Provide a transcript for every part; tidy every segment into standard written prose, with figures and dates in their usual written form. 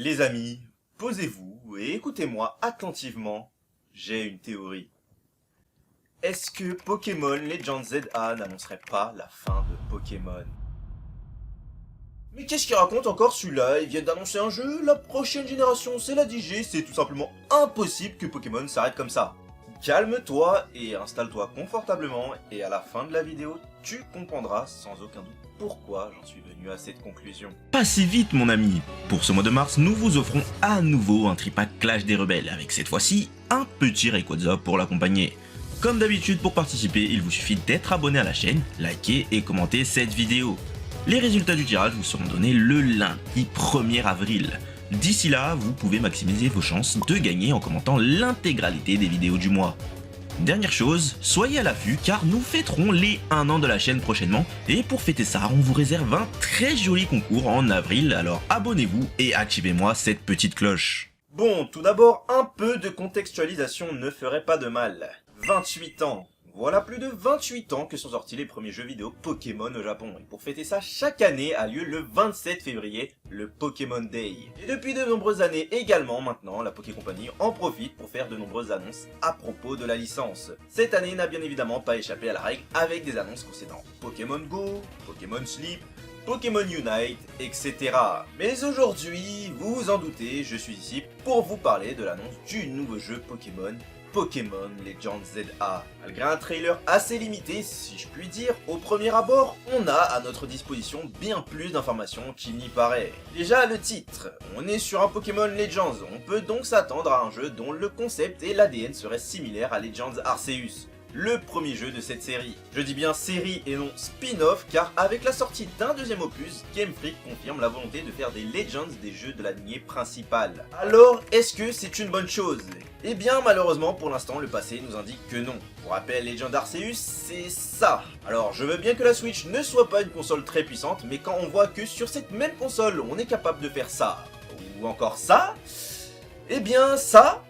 Les amis, posez-vous et écoutez-moi attentivement. J'ai une théorie. Est-ce que Pokémon Legends ZA n'annoncerait pas la fin de Pokémon? Mais qu'est-ce qu'il raconte encore celui-là? Il vient d'annoncer un jeu, la prochaine génération, c'est la DG, c'est tout simplement impossible que Pokémon s'arrête comme ça. Calme-toi et installe-toi confortablement et à la fin de la vidéo, tu comprendras sans aucun doute pourquoi j'en suis venu à cette conclusion. Pas si vite mon ami. Pour ce mois de mars, nous vous offrons à nouveau un tripack Clash des Rebelles avec cette fois-ci un petit Rayquaza pour l'accompagner. Comme d'habitude, pour participer, il vous suffit d'être abonné à la chaîne, liker et commenter cette vidéo. Les résultats du tirage vous seront donnés le lundi 1er avril. D'ici là, vous pouvez maximiser vos chances de gagner en commentant l'intégralité des vidéos du mois. Dernière chose, soyez à l'affût car nous fêterons les 1 an de la chaîne prochainement et pour fêter ça, on vous réserve un très joli concours en avril, alors abonnez-vous et activez-moi cette petite cloche. Bon, tout d'abord, un peu de contextualisation ne ferait pas de mal. 28 ans. Voilà plus de 28 ans que sont sortis les premiers jeux vidéo Pokémon au Japon. Et pour fêter ça, chaque année a lieu le 27 février, le Pokémon Day. Et depuis de nombreuses années également, maintenant, la Poké Company en profite pour faire de nombreuses annonces à propos de la licence. Cette année n'a bien évidemment pas échappé à la règle avec des annonces concernant Pokémon Go, Pokémon Sleep, Pokémon Unite, etc. Mais aujourd'hui, vous vous en doutez, je suis ici pour vous parler de l'annonce du nouveau jeu Pokémon Legends ZA. Malgré un trailer assez limité, si je puis dire, au premier abord, on a à notre disposition bien plus d'informations qu'il n'y paraît. Déjà le titre, on est sur un Pokémon Legends, on peut donc s'attendre à un jeu dont le concept et l'ADN seraient similaires à Legends Arceus, le premier jeu de cette série. Je dis bien série et non spin-off car avec la sortie d'un deuxième opus, Game Freak confirme la volonté de faire des Legends des jeux de la lignée principale. Alors, est-ce que c'est une bonne chose? Eh bien malheureusement pour l'instant le passé nous indique que non. Pour rappel, Legends Arceus c'est ça. Alors je veux bien que la Switch ne soit pas une console très puissante, mais quand on voit que sur cette même console on est capable de faire ça, ou encore ça, eh bien ça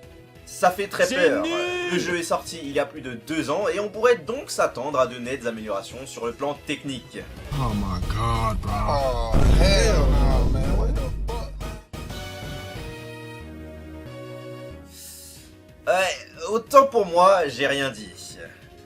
fait très peur. Le jeu est sorti il y a plus de 2 ans et on pourrait donc s'attendre à de nettes améliorations sur le plan technique. Oh my god, bro. Oh, hell no, man. What the fuck? Autant pour moi, j'ai rien dit.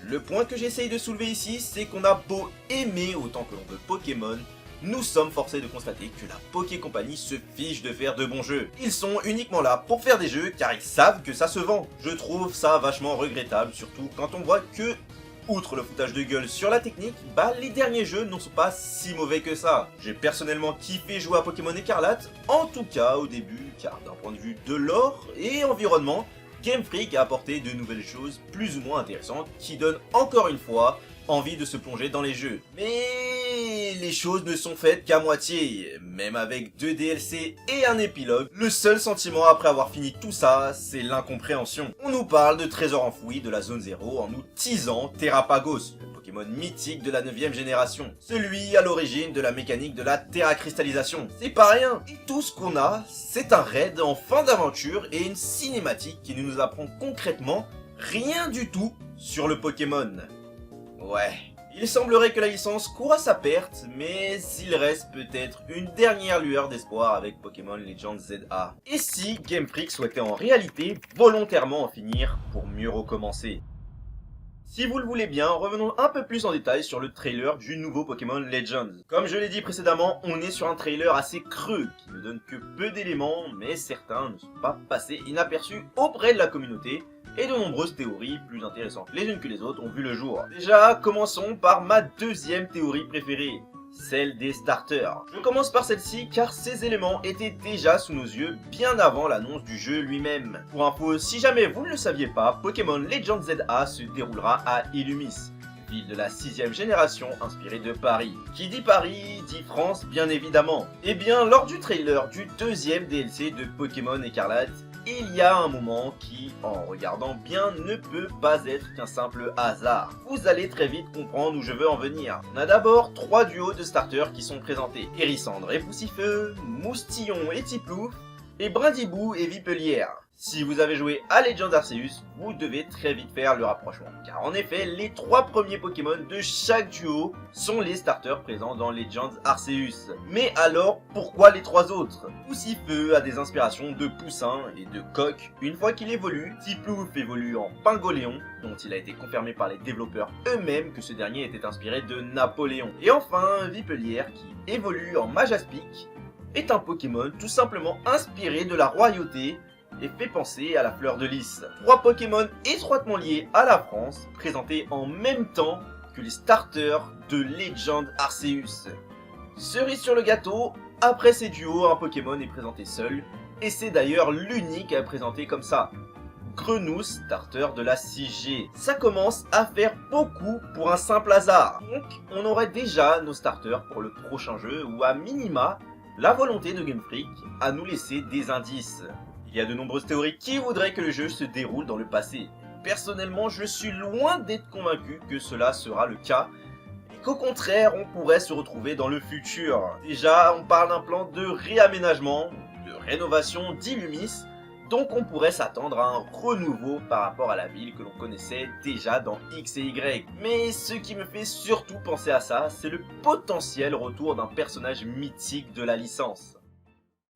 Le point que j'essaye de soulever ici, c'est qu'on a beau aimer autant que l'on veut Pokémon, nous sommes forcés de constater que la Poké Company se fiche de faire de bons jeux. Ils sont uniquement là pour faire des jeux car ils savent que ça se vend. Je trouve ça vachement regrettable, surtout quand on voit que, outre le foutage de gueule sur la technique, les derniers jeux ne sont pas si mauvais que ça. J'ai personnellement kiffé jouer à Pokémon Écarlate, en tout cas au début, car d'un point de vue de lore et environnement, Game Freak a apporté de nouvelles choses plus ou moins intéressantes qui donnent encore une fois envie de se plonger dans les jeux. Mais les choses ne sont faites qu'à moitié. Même avec 2 DLC et un épilogue, le seul sentiment après avoir fini tout ça, c'est l'incompréhension. On nous parle de trésors enfouis de la zone 0 en nous teasant Terrapagos, le Pokémon mythique de la 9ème génération. Celui à l'origine de la mécanique de la terracristallisation. C'est pas rien. Et tout ce qu'on a, c'est un raid en fin d'aventure et une cinématique qui ne nous apprend concrètement rien du tout sur le Pokémon. Ouais, il semblerait que la licence court à sa perte, mais il reste peut-être une dernière lueur d'espoir avec Pokémon Legends ZA. Et si Game Freak souhaitait en réalité volontairement en finir pour mieux recommencer? Si vous le voulez bien, revenons un peu plus en détail sur le trailer du nouveau Pokémon Legends. Comme je l'ai dit précédemment, on est sur un trailer assez creux, qui ne donne que peu d'éléments, mais certains ne sont pas passés inaperçus auprès de la communauté, et de nombreuses théories plus intéressantes les unes que les autres ont vu le jour. Déjà, commençons par ma deuxième théorie préférée, celle des starters. Je commence par celle-ci car ces éléments étaient déjà sous nos yeux bien avant l'annonce du jeu lui-même. Pour info, si jamais vous ne le saviez pas, Pokémon Legends ZA se déroulera à Illumis, ville de la 6ème génération inspirée de Paris. Qui dit Paris, dit France bien évidemment. Et bien, lors du trailer du 2e DLC de Pokémon Écarlate, il y a un moment qui, en regardant bien, ne peut pas être qu'un simple hasard. Vous allez très vite comprendre où je veux en venir. On a d'abord 3 duos de starters qui sont présentés. Hérissandre et Poussifeu, Moustillon et Tiplouf, et Brindibou et Vipelière. Si vous avez joué à Legends Arceus, vous devez très vite faire le rapprochement, car en effet, les 3 premiers Pokémon de chaque duo sont les starters présents dans Legends Arceus. Mais alors, pourquoi les 3 autres? Poussifeu a des inspirations de Poussin et de Coq une fois qu'il évolue, Tiplouf évolue en Pingoléon, dont il a été confirmé par les développeurs eux-mêmes que ce dernier était inspiré de Napoléon. Et enfin, Vipelière, qui évolue en Majaspic, est un Pokémon tout simplement inspiré de la royauté et fait penser à la fleur de lys. 3 Pokémon étroitement liés à la France, présentés en même temps que les starters de Legend Arceus. Cerise sur le gâteau, après ces duos, un Pokémon est présenté seul, et c'est d'ailleurs l'unique à présenter comme ça. Grenousse, starter de la 6G. Ça commence à faire beaucoup pour un simple hasard. Donc, on aurait déjà nos starters pour le prochain jeu, ou à minima, la volonté de Game Freak à nous laisser des indices. Il y a de nombreuses théories qui voudraient que le jeu se déroule dans le passé. Personnellement, je suis loin d'être convaincu que cela sera le cas, et qu'au contraire, on pourrait se retrouver dans le futur. Déjà, on parle d'un plan de réaménagement, de rénovation d'Illumis, donc on pourrait s'attendre à un renouveau par rapport à la ville que l'on connaissait déjà dans X et Y. Mais ce qui me fait surtout penser à ça, c'est le potentiel retour d'un personnage mythique de la licence.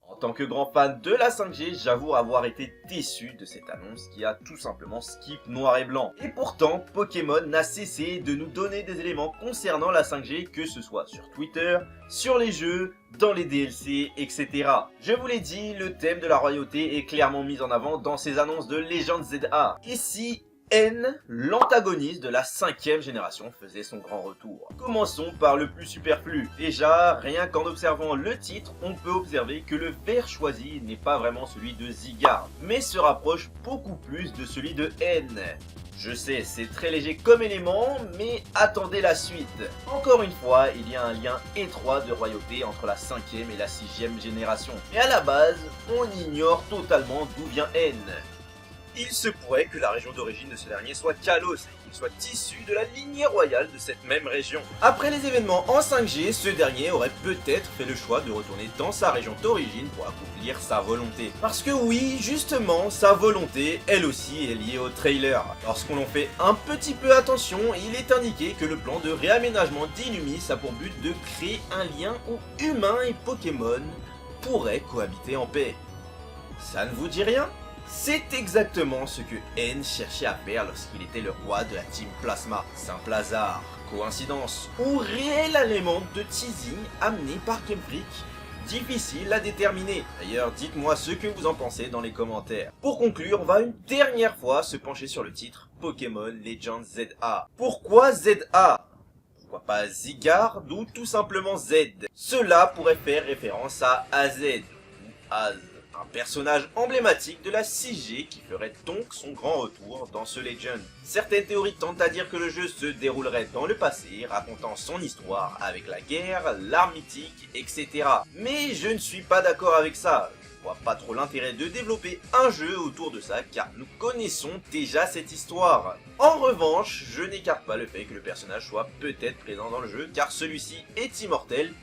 En tant que grand fan de la 5G, j'avoue avoir été déçu de cette annonce qui a tout simplement skip noir et blanc. Et pourtant, Pokémon n'a cessé de nous donner des éléments concernant la 5G, que ce soit sur Twitter, sur les jeux, dans les DLC, etc. Je vous l'ai dit, le thème de la royauté est clairement mis en avant dans ces annonces de Legends ZA. Ici, N, l'antagoniste de la 5e génération, faisait son grand retour. Commençons par le plus superflu. Déjà, rien qu'en observant le titre, on peut observer que le vert choisi n'est pas vraiment celui de Zygarde, mais se rapproche beaucoup plus de celui de N. Je sais, c'est très léger comme élément, mais attendez la suite. Encore une fois, il y a un lien étroit de royauté entre la 5e et la 6e génération. Mais à la base, on ignore totalement d'où vient N. Il se pourrait que la région d'origine de ce dernier soit Kalos et qu'il soit issu de la lignée royale de cette même région. Après les événements en 5G, ce dernier aurait peut-être fait le choix de retourner dans sa région d'origine pour accomplir sa volonté. Parce que oui, justement, sa volonté, elle aussi, est liée au trailer. Lorsqu'on en fait un petit peu attention, il est indiqué que le plan de réaménagement d'Illumis a pour but de créer un lien où humains et Pokémon pourraient cohabiter en paix. Ça ne vous dit rien ? C'est exactement ce que N cherchait à faire lorsqu'il était le roi de la Team Plasma. Simple hasard, coïncidence ou réel élément de teasing amené par Game Freak? Difficile à déterminer. D'ailleurs, dites-moi ce que vous en pensez dans les commentaires. Pour conclure, on va une dernière fois se pencher sur le titre Pokémon Legends ZA. Pourquoi ZA? Pourquoi pas Zygarde ou tout simplement Z? Cela pourrait faire référence à AZ ou Az, un personnage emblématique de la 6G qui ferait donc son grand retour dans ce Legend. Certaines théories tentent à dire que le jeu se déroulerait dans le passé, racontant son histoire avec la guerre, l'art mythique, etc. Mais je ne suis pas d'accord avec ça. Je vois pas trop l'intérêt de développer un jeu autour de ça car nous connaissons déjà cette histoire. En revanche, je n'écarte pas le fait que le personnage soit peut-être présent dans le jeu car celui-ci est immortel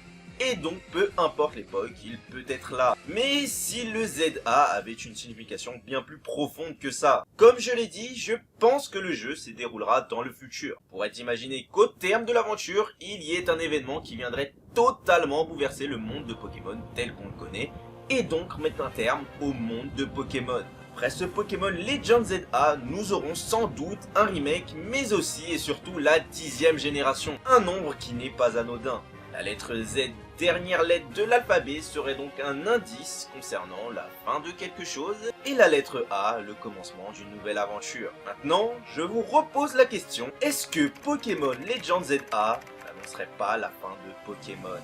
et donc peu importe l'époque, il peut être là. Mais si le ZA avait une signification bien plus profonde que ça. Comme je l'ai dit, je pense que le jeu se déroulera dans le futur. On pourrait imaginer qu'au terme de l'aventure, il y ait un événement qui viendrait totalement bouleverser le monde de Pokémon tel qu'on le connaît, et donc mettre un terme au monde de Pokémon. Après ce Pokémon Legends ZA, nous aurons sans doute un remake, mais aussi et surtout la 10e génération. Un nombre qui n'est pas anodin. La lettre Z, dernière lettre de l'alphabet, serait donc un indice concernant la fin de quelque chose, et la lettre A, le commencement d'une nouvelle aventure. Maintenant, je vous repose la question, est-ce que Pokémon Legends ZA n'annoncerait pas la fin de Pokémon ?